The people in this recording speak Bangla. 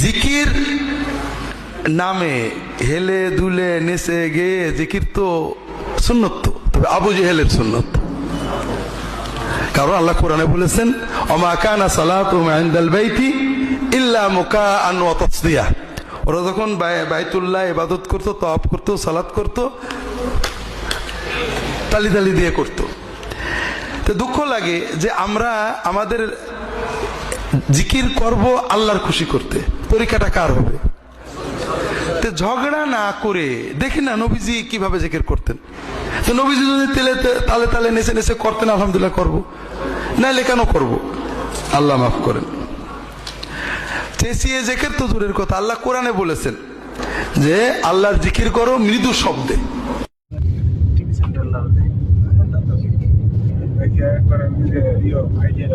জিকির নামে হেলে দুলে নেচে গেয়ে জিকির তো সুন্নত, তবে আবু জেহেলের সুন্নত। কারণ আল্লাহ কোরআনে বলেছেন, ওমা কানা সালাতুহুম ইনদাল বাইতি ইল্লা মুকাআন ওয়া তাসদিয়া। ওরা যখন বাইতুল্লাহ ইবাদত করত, তওয়াফ করত, সালাত করত, তালি তালি দিয়ে করত। তো দুঃখ লাগে যে আমরা আমাদের জিকির করব আল্লাহর খুশি করতে, পরীক্ষাটা কার হবে? তো ঝগড়া না করে দেখি না নবীজি কিভাবে জিকির করতেন। তো নবীজি যদি তালে তালে নেচে নেচে করতেন, আলহামদুলিল্লাহ করব, নাইলে কেন করব? আল্লাহ মাফ করেন। চেঁচিয়ে জিকির তো দূরের কথা, আল্লাহ কোরআনে বলেছেন যে আল্লাহর জিকির করো মৃদু শব্দে। Hay que ver para mí, yo, ayer